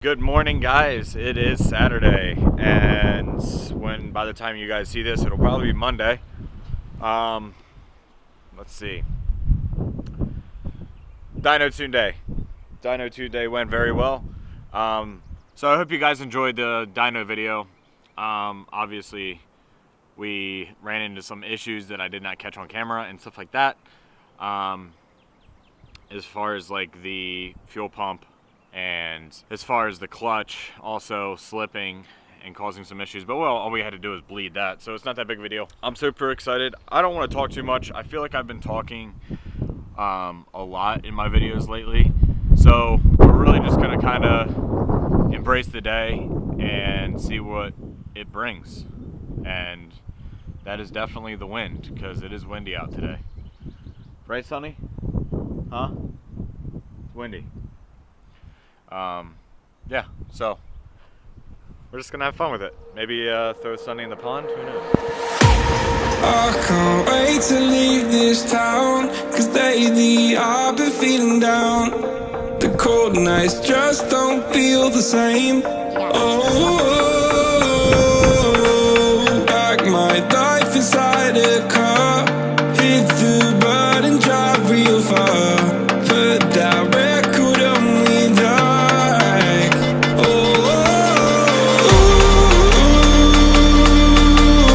Good morning, guys. It is Saturday, and by the time you guys see this, it'll probably be Monday. Let's see. Dyno Tune Day. Dyno Tune Day went very well. So I hope you guys enjoyed the dyno video. Obviously, we ran into some issues that I did not catch on camera and stuff like that. As far as like the fuel pump, and as far as the clutch also slipping and causing some issues, but well, all we had to do was bleed that, so it's not that big of a deal. I'm super excited. I don't want to talk too much. I feel like I've been talking a lot in my videos lately, so we're really just gonna kind of embrace the day and see what it brings, and that is definitely the wind, because it is windy out today. Right, Sonny? Huh? It's windy. Yeah, so we're just gonna have fun with it. Maybe throw Sunny in the pond, who knows? I can't wait to leave this town, cause lately I've been feeling down. The cold nights just don't feel the same. Oh, like my life inside a car. Hit the button, drive real far. Put that record on me, like,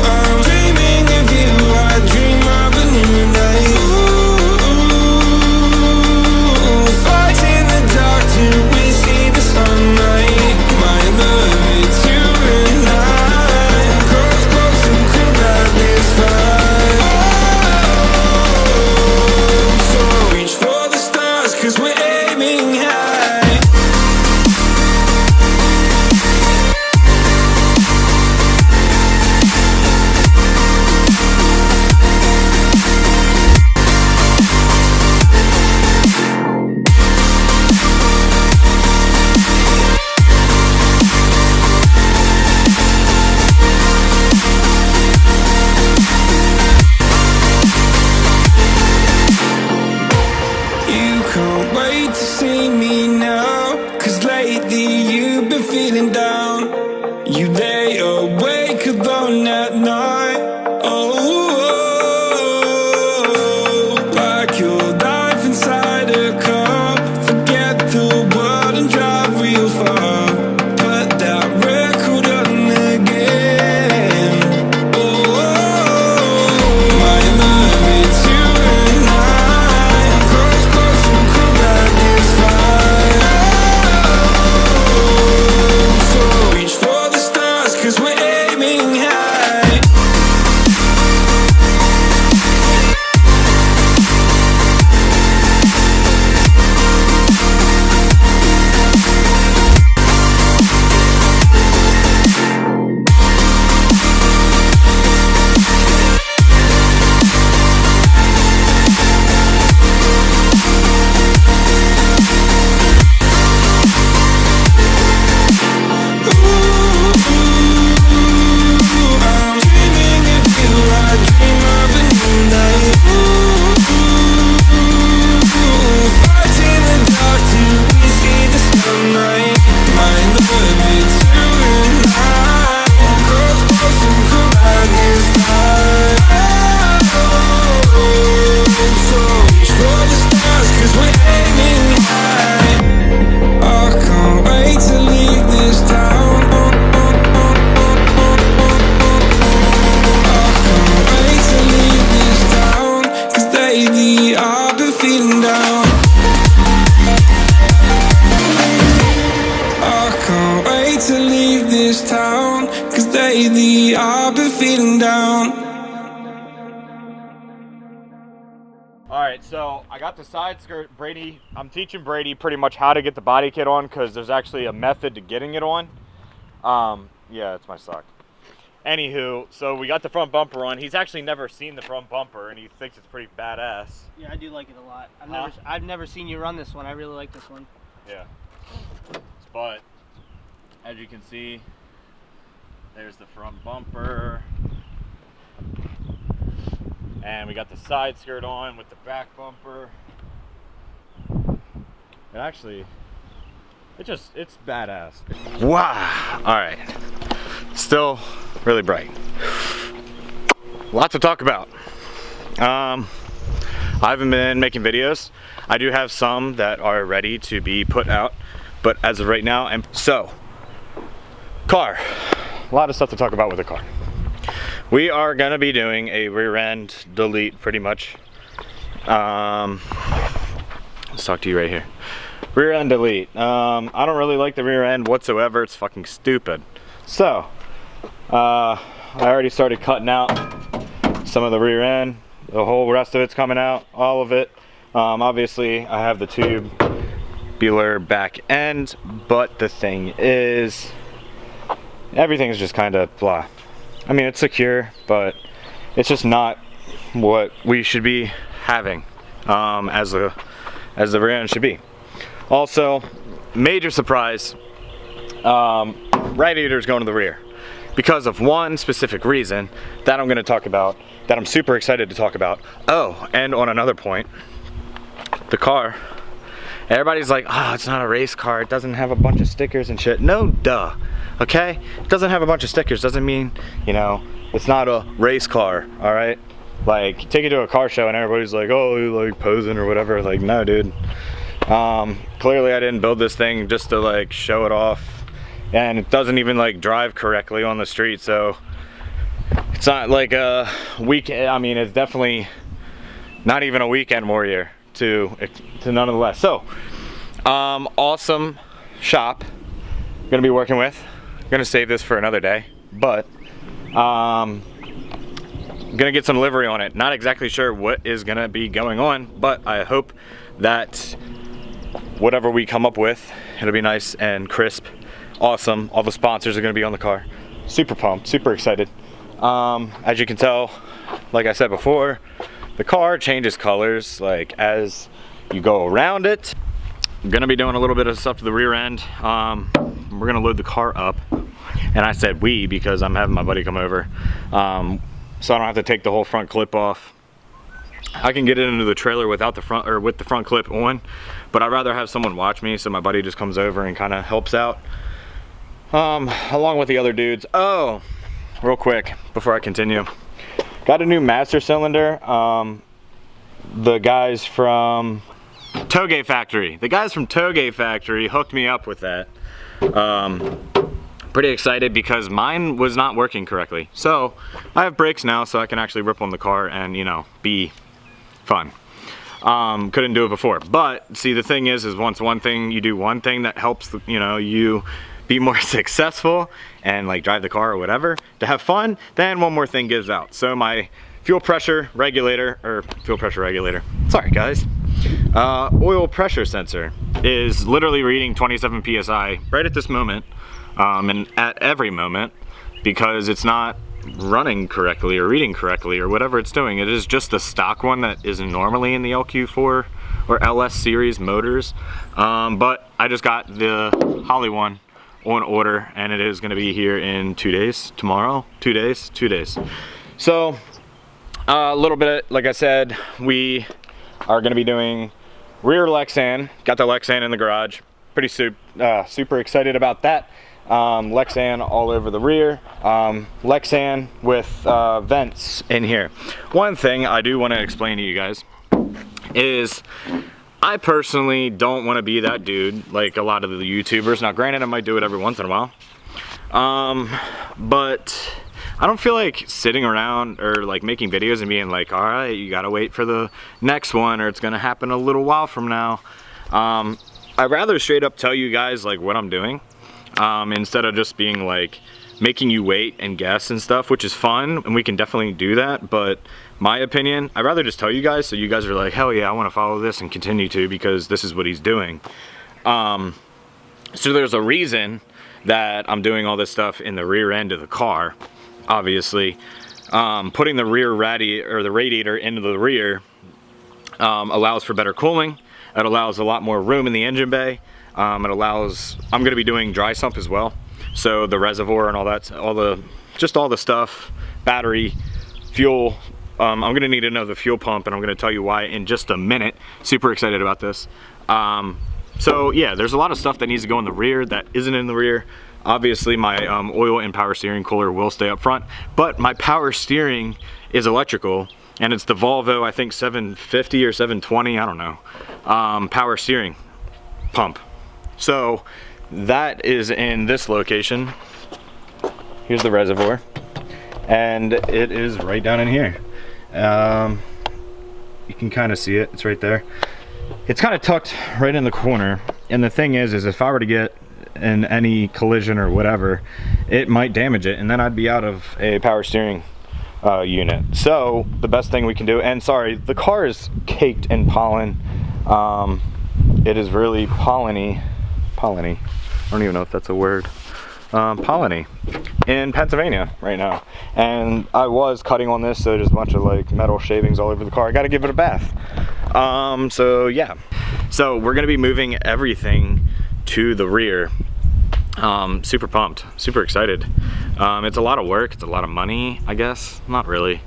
I'm dreaming of you, I dream of a new night. Fight in the dark till we see the sunlight. My love, it's you and I. Close, close, who could have this fight? So reach for the stars, cause we're aiming high. You can't wait to see me now, cause lately you've been feeling down. You lay awake alone at night. Oh, like your life inside a car. Forget the world and drive real far. Put that record on again. Oh, my love, it's you and I. Close, close, who could have this fight? So reach for the stars, cause we're aiming high. I'm dreaming of you, I dream of a new night. Fight in the dark till we see the sunlight. My love, it's you and I. Close, close, who could have this fight? So reach for the stars, cause we're aiming high. I can't wait to leave this town. Wait to leave this town, cause lately I've been feeling down. I can't wait to leave this town, cause lately I've been feeling down. Alright, so I got the side skirt. Brady, I'm teaching Brady pretty much how to get the body kit on, because there's actually a method to getting it on. Yeah, it's my sock. Anywho, so we got the front bumper on. He's actually never seen the front bumper, and he thinks it's pretty badass. Yeah, I do like it a lot. Huh? I've never seen you run this one. I really like this one. Yeah. But, as you can see, there's the front bumper. And we got the side skirt on with the back bumper. It actually It's badass. Wow. All right. Still really bright. Lot to talk about. I haven't been making videos. I do have some that are ready to be put out, but as of right now, car. A lot of stuff to talk about with the car. We are gonna be doing a rear end delete pretty much. Let's talk to you right here. Rear end delete. I don't really like the rear end whatsoever. It's fucking stupid. So, I already started cutting out some of the rear end. The whole rest of it's coming out, all of it. Obviously, I have the tubular back end, but the thing is, everything is just kind of blah. I mean, it's secure, but it's just not what we should be having as the rear end should be. Also, major surprise, radiator's going to the rear because of one specific reason that I'm going to talk about, that I'm super excited to talk about. Oh, and on another point, the car, everybody's like, oh, it's not a race car, it doesn't have a bunch of stickers and shit. No, duh, okay? It doesn't have a bunch of stickers doesn't mean, you know, it's not a race car, all right? Like, take it to a car show and everybody's like, oh, you like posing or whatever. Like, no, dude. Clearly I didn't build this thing just to like show it off, and it doesn't even like drive correctly on the street, so it's not like a weekend. I mean, it's definitely not even a weekend warrior to nonetheless. So awesome shop gonna be working with. I'm gonna save this for another day, but gonna get some livery on it. Not exactly sure what is gonna be going on, but I hope that whatever we come up with, it'll be nice and crisp, awesome. All the sponsors are gonna be on the car. Super pumped, super excited. As you can tell, like I said before, the car changes colors like as you go around it. I'm gonna be doing a little bit of stuff to the rear end. We're gonna load the car up, and I said we because I'm having my buddy come over, so I don't have to take the whole front clip off. I can get it into the trailer without the front, or with the front clip on, but I'd rather have someone watch me, so my buddy just comes over and kind of helps out along with the other dudes. Oh, real quick before I continue, got a new master cylinder. The guys from Toge Factory, hooked me up with that. Pretty excited because mine was not working correctly, so I have brakes now, so I can actually rip on the car and, you know, be fun. Couldn't do it before, but see, the thing is once you do one thing that helps, you know, you be more successful and like drive the car or whatever to have fun, then one more thing gives out. So my fuel pressure regulator, sorry guys, oil pressure sensor is literally reading 27 psi right at this moment, and at every moment, because it's not running correctly or reading correctly or whatever it's doing. It is just the stock one that is normally in the LQ4 or LS series motors, but I just got the Holley one on order, and it is going to be here in 2 days. Tomorrow, 2 days, 2 days. So a little bit, like I said, we are going to be doing rear Lexan. Got the Lexan in the garage. Pretty super excited about that. Lexan all over the rear, Lexan with vents in here. One thing I do want to explain to you guys is I personally don't want to be that dude like a lot of the YouTubers. Now granted, I might do it every once in a while, but I don't feel like sitting around or like making videos and being like, all right, you gotta wait for the next one or it's gonna happen a little while from now. I'd rather straight up tell you guys like what I'm doing, instead of just being like making you wait and guess and stuff, which is fun and we can definitely do that, but my opinion, I'd rather just tell you guys so you guys are like, hell yeah, I want to follow this and continue to, because this is what he's doing. So there's a reason that I'm doing all this stuff in the rear end of the car, obviously. Putting the rear radiator into the rear allows for better cooling. It allows a lot more room in the engine bay. It allows, I'm going to be doing dry sump as well, so the reservoir and all that, all the stuff, battery, fuel. I'm going to need another fuel pump, and I'm going to tell you why in just a minute. Super excited about this. So yeah, there's a lot of stuff that needs to go in the rear that isn't in the rear. Obviously my oil and power steering cooler will stay up front, but my power steering is electrical, and it's the Volvo, I think 750 or 720, I don't know, power steering pump. So that is in this location. Here's the reservoir, and it is right down in here. You can kind of see it, it's right there. It's kind of tucked right in the corner, and the thing is if I were to get in any collision or whatever, it might damage it, and then I'd be out of a power steering unit. So the best thing we can do, and sorry, the car is caked in pollen. It is really polleny. I don't even know if that's a word. Polleny in Pennsylvania right now, and I was cutting on this, so there's a bunch of like metal shavings all over the car. I got to give it a bath. So yeah, so we're gonna be moving everything to the rear. Super pumped, super excited. It's a lot of work, it's a lot of money, I guess. Not really,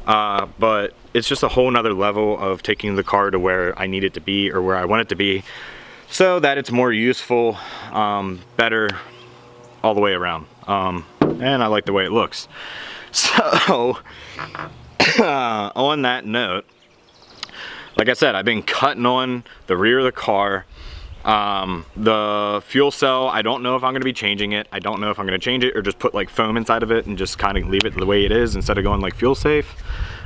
but it's just a whole nother level of taking the car to where I need it to be, or where I want it to be, so that it's more useful, better all the way around. And I like the way it looks. So on that note, like I said, I've been cutting on the rear of the car. The fuel cell, I don't know if I'm going to be changing it. I don't know if I'm going to change it or just put like foam inside of it and just kind of leave it the way it is instead of going like fuel safe,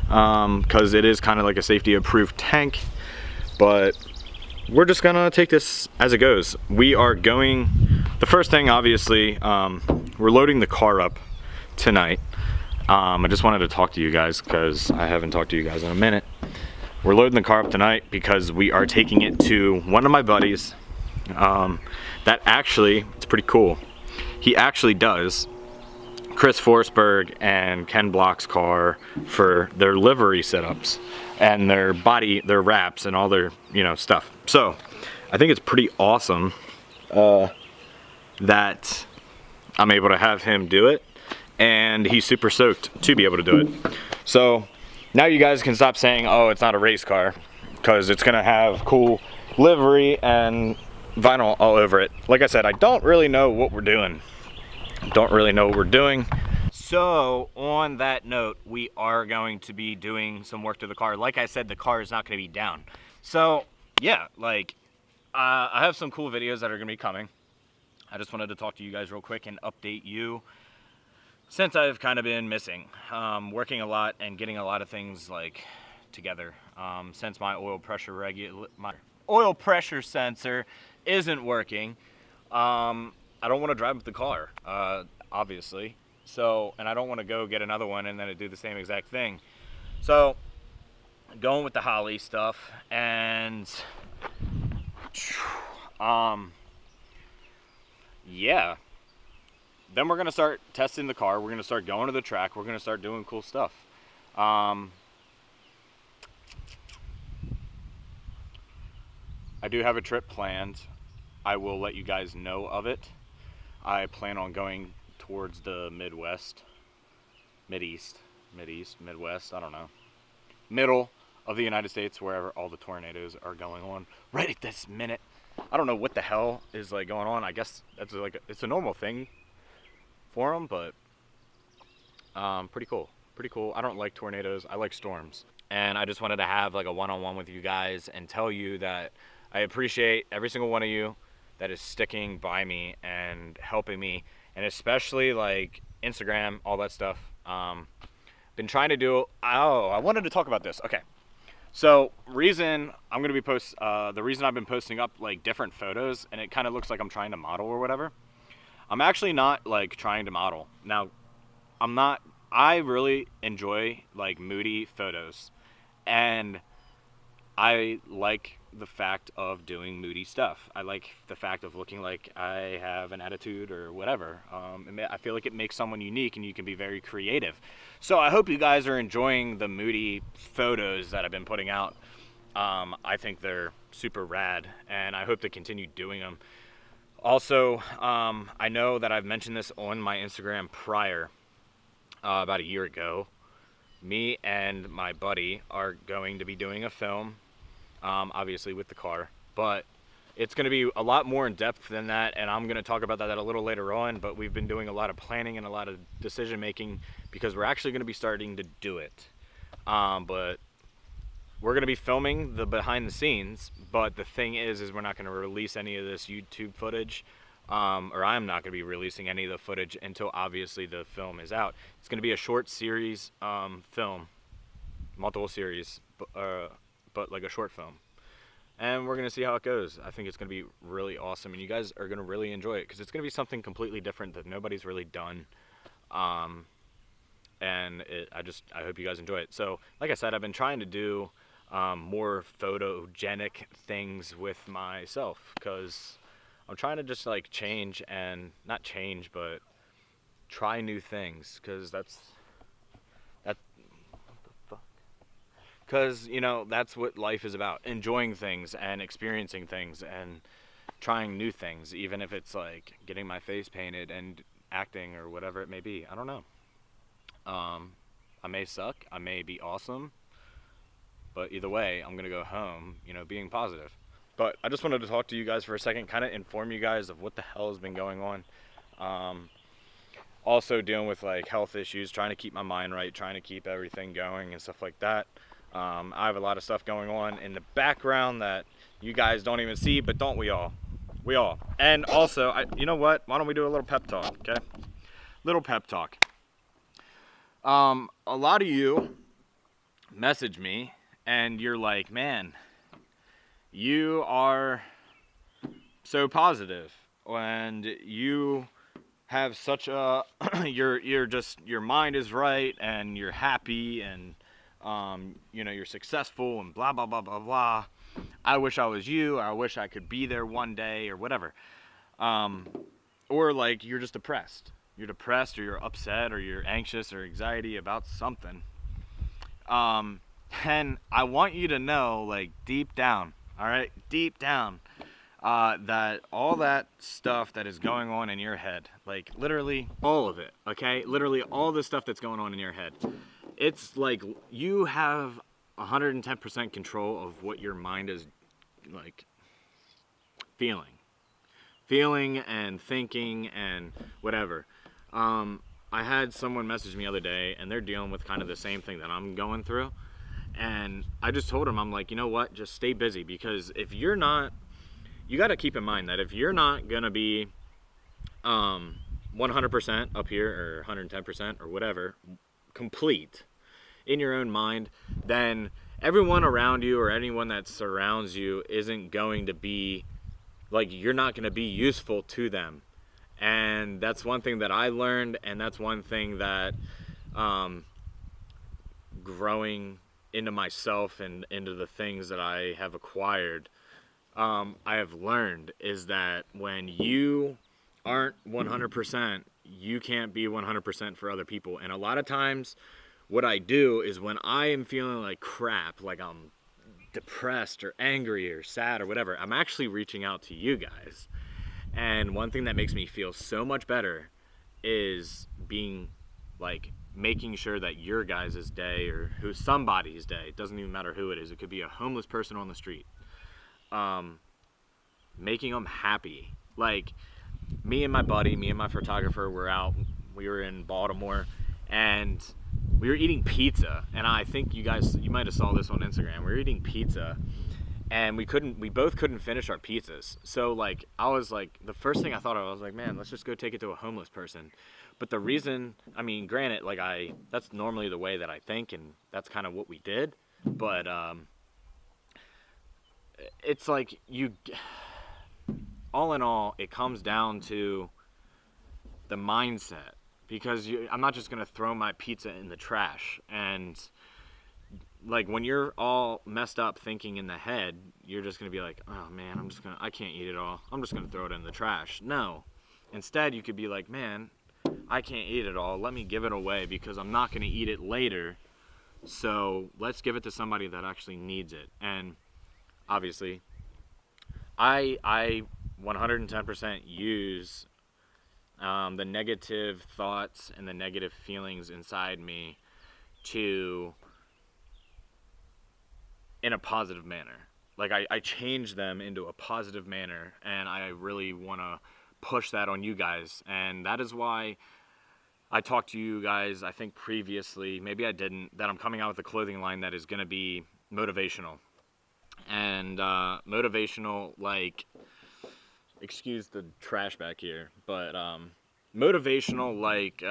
because it is kind of like a safety approved tank. But we're just gonna take this as it goes. We are going, the first thing obviously, we're loading the car up tonight. I just wanted to talk to you guys because I haven't talked to you guys in a minute. We're loading the car up tonight because we are taking it to one of my buddies that actually, it's pretty cool. He actually does Chris Forsberg and Ken Block's car for their livery setups and their body, their wraps and all their, you know, stuff. So I think it's pretty awesome that I'm able to have him do it, and he's super stoked to be able to do it. So now you guys can stop saying, oh, it's not a race car, because it's gonna have cool livery and vinyl all over it. Like I said, I don't really know what we're doing. So on that note, we are going to be doing some work to the car. Like I said, the car is not going to be down. So yeah, like I have some cool videos that are going to be coming. I just wanted to talk to you guys real quick and update you, since I've kind of been missing, working a lot and getting a lot of things like together. Since my oil pressure sensor isn't working, I don't want to drive the car, obviously. So, and I don't want to go get another one and then it do the same exact thing. So, going with the Holley stuff, and yeah. Then we're gonna start testing the car. We're gonna start going to the track. We're gonna start doing cool stuff. I do have a trip planned. I will let you guys know of it. I plan on going towards the Midwest, Midwest, I don't know. Middle of the United States, wherever all the tornadoes are going on right at this minute. I don't know what the hell is like going on. I guess that's like it's a normal thing for them, but pretty cool. I don't like tornadoes, I like storms. And I just wanted to have like a one-on-one with you guys and tell you that I appreciate every single one of you that is sticking by me and helping me, and especially like Instagram, all that stuff. Been trying to do, I wanted to talk about this. Okay, so the reason I've been posting up like different photos and it kind of looks like I'm trying to model or whatever. I'm actually not like trying to model. Now, I really enjoy like moody photos, and I like the fact of doing moody stuff. I like the fact of looking like I have an attitude or whatever. I feel like it makes someone unique and you can be very creative. So I hope you guys are enjoying the moody photos that I've been putting out. I think they're super rad, and I hope to continue doing them. Also, I know that I've mentioned this on my Instagram prior, about a year ago. Me and my buddy are going to be doing a film, obviously with the car, but It's going to be a lot more in depth than that, and I'm going to talk about that a little later on, but we've been doing a lot of planning and a lot of decision making because we're actually going to be starting to do it. But we're going to be filming the behind the scenes, but the thing is we're not going to release any of this YouTube footage, or I'm not going to be releasing any of the footage until obviously the film is out. It's going to be a short series film, multiple series, but like a short film. And we're going to see how it goes. I think it's going to be really awesome, and you guys are going to really enjoy it because it's going to be something completely different that nobody's really done. And I hope you guys enjoy it. So, like I said, I've been trying to do more photogenic things with myself because I'm trying to just like change and not change, but try new things because because that's what life is about, enjoying things and experiencing things and trying new things, even if it's like getting my face painted and acting or whatever it may be. I don't know. I may suck, I may be awesome, but either way I'm gonna go home being positive. But I just wanted to talk to you guys for a second, kind of inform you guys of what the hell has been going on. Also dealing with like health issues, trying to keep my mind right, trying to keep everything going and stuff like that. I have a lot of stuff going on in the background that you guys don't even see, but don't we all? We all. And also, you know what? Why don't we do a little pep talk, okay? Little pep talk. A lot of you message me and you're like, man, you are so positive and you have such a, your mind is right and you're happy and you're successful and blah, blah, blah, blah, blah. I wish I was you. I wish I could be there one day or whatever. Or like you're just depressed. You're depressed or you're upset or you're anxious or anxiety about something. And I want you to know, like deep down, all right, deep down, that all that stuff that is going on in your head, like literally all of it, okay? Literally all the stuff that's going on in your head. It's like you have 110% control of what your mind is like feeling and thinking and whatever. I had someone message me the other day and they're dealing with kind of the same thing that I'm going through. And I just told them, I'm like, you know what, just stay busy, because if you're not, you got to keep in mind that if you're not going to be 100% up here or 110% or whatever, complete in your own mind, then everyone around you or anyone that surrounds you isn't going to be, like, you're not going to be useful to them. And that's one thing that I learned, and that's one thing that growing into myself and into the things that I have acquired, I have learned is that when you aren't 100%, you can't be 100% for other people. And a lot of times what I do is when I am feeling like crap, like I'm depressed or angry or sad or whatever, I'm actually reaching out to you guys. And one thing that makes me feel so much better is being like making sure that your guys' day or somebody's day, it doesn't even matter who it is, it could be a homeless person on the street, making them happy. Like me and my photographer we were in Baltimore and we were eating pizza, and I think you might have saw this on Instagram. We were eating pizza and we both couldn't finish our pizzas. So like, I was like, the first thing I thought of, I was like, man, let's just go take it to a homeless person. But the reason, I mean, granted, like that's normally the way that I think, and that's kind of what we did. But it's like all in all, it comes down to the mindset, because I'm not just gonna throw my pizza in the trash. And like when you're all messed up thinking in the head, you're just gonna be like, oh man, I can't eat it all. I'm just gonna throw it in the trash. No, instead you could be like, man, I can't eat it all. Let me give it away because I'm not gonna eat it later. So let's give it to somebody that actually needs it. And obviously, I 110% use the negative thoughts and the negative feelings inside me in a positive manner. like I change them into a positive manner, and I really want to push that on you guys. And that is why I talked to you guys, I think previously, maybe I didn't, that I'm coming out with a clothing line that is going to be motivational. And motivational, like, excuse the trash back here, but motivational, like,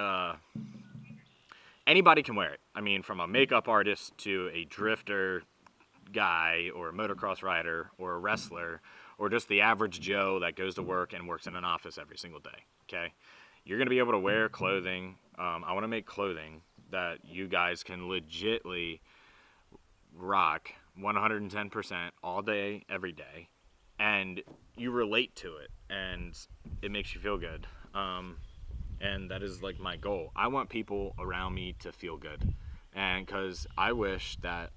anybody can wear it. I mean, from a makeup artist to a drifter guy or a motocross rider or a wrestler or just the average Joe that goes to work and works in an office every single day, okay? You're going to be able to wear clothing. I want to make clothing that you guys can legitly rock 110% all day, every day, and you relate to it, and it makes you feel good. And that is like my goal. I want people around me to feel good, and because I wish that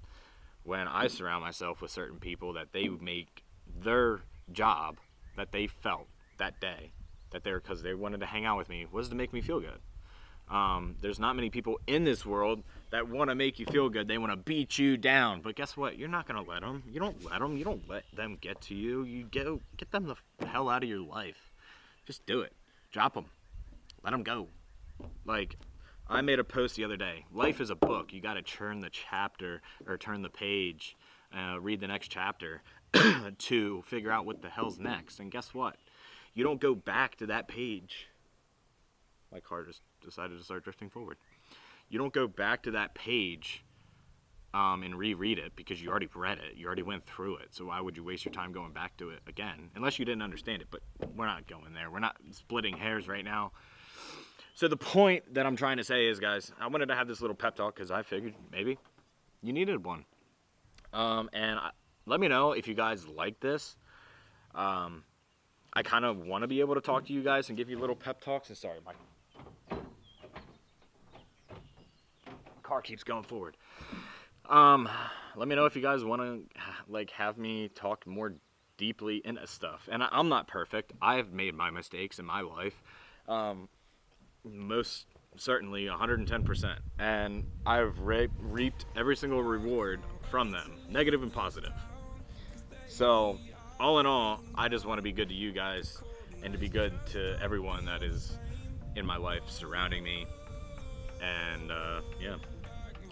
when I surround myself with certain people, that they would make their job that they felt that day, that they're, because they wanted to hang out with me, was to make me feel good. There's not many people in this world that want to make you feel good. They want to beat you down, but guess what? You're not going to let them. You don't let them. You don't let them get to you. You get them the hell out of your life. Just do it. Drop them. Let them go. Like, I made a post the other day. Life is a book. You got to turn the chapter or turn the page, read the next chapter to figure out what the hell's next. And guess what? You don't go back to that page. My car just decided to start drifting forward. You don't go back to that page and reread it because you already read it. You already went through it. So why would you waste your time going back to it again? Unless you didn't understand it. But we're not going there. We're not splitting hairs right now. So the point that I'm trying to say is, guys, I wanted to have this little pep talk because I figured maybe you needed one. Let me know if you guys like this. I kind of want to be able to talk to you guys and give you little pep talks. And sorry, my car keeps going forward. Let me know if you guys want to like have me talk more deeply into stuff. And I'm not perfect. I've made my mistakes in my life. Most certainly 110%, and I've reaped every single reward from them, negative and positive. So all in all, I just want to be good to you guys and to be good to everyone that is in my life surrounding me. And yeah,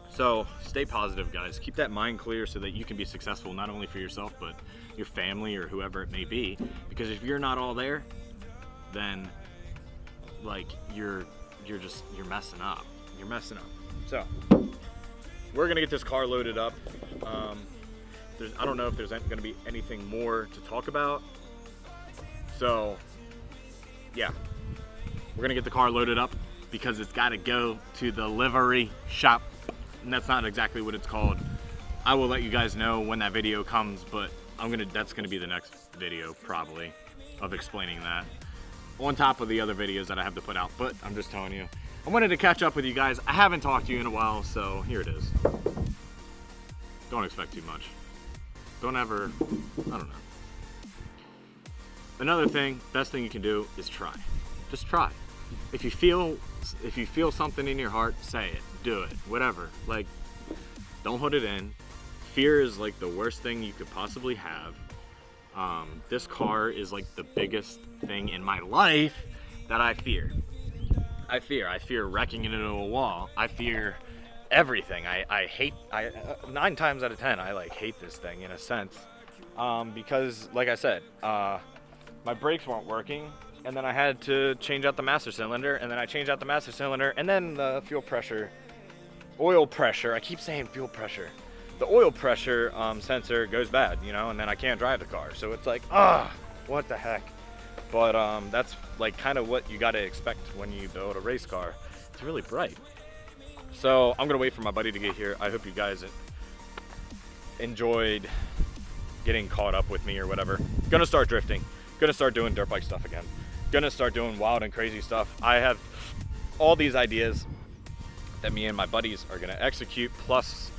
so stay positive, guys. Keep that mind clear so that you can be successful not only for yourself but your family or whoever it may be, because if you're not all there, then like you're messing up. You're messing up. So we're gonna get this car loaded up. I don't know if there's gonna be anything more to talk about. So yeah, we're gonna get the car loaded up because it's got to go to the livery shop, and that's not exactly what it's called. I will let you guys know when that video comes, but that's gonna be the next video probably of explaining that, on top of the other videos that I have to put out. But I'm just telling you, I wanted to catch up with you guys. I haven't talked to you in a while, so here it is. Don't expect too much. Don't ever, I don't know. Another thing, best thing you can do is try. Just try. If you feel something in your heart, say it, do it, whatever. Like, don't hold it in. Fear is like the worst thing you could possibly have. This car is like the biggest thing in my life that I fear. I fear wrecking it into a wall. I fear everything. I hate, 9 times out of 10, I like hate this thing in a sense. Because like I said, my brakes weren't working, and then I had to change out the master cylinder, and then I changed out the master cylinder, and then the oil pressure, I keep saying fuel pressure. The oil pressure sensor goes bad, you know, and then I can't drive the car. So it's like, what the heck? But that's like kind of what you got to expect when you build a race car. It's really bright. So I'm gonna wait for my buddy to get here. I hope you guys enjoyed getting caught up with me or whatever. Gonna start drifting. Gonna start doing dirt bike stuff again. Gonna start doing wild and crazy stuff. I have all these ideas that me and my buddies are gonna execute, plus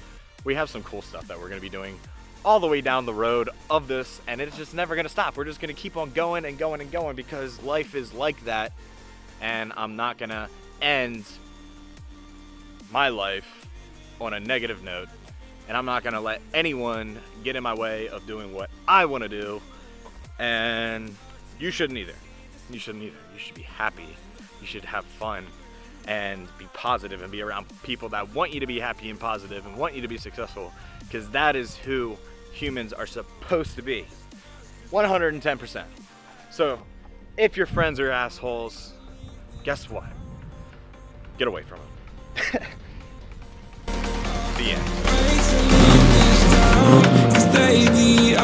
we have some cool stuff that we're gonna be doing all the way down the road of this, and it's just never gonna stop. We're just gonna keep on going and going and going because life is like that, and I'm not gonna end my life on a negative note and I'm not gonna let anyone get in my way of doing what I want to do, and you shouldn't either. You shouldn't either. You should be happy. You should have fun and be positive and be around people that want you to be happy and positive and want you to be successful, because that is who humans are supposed to be. 110%. So if your friends are assholes, guess what? Get away from them. The end. Cause they the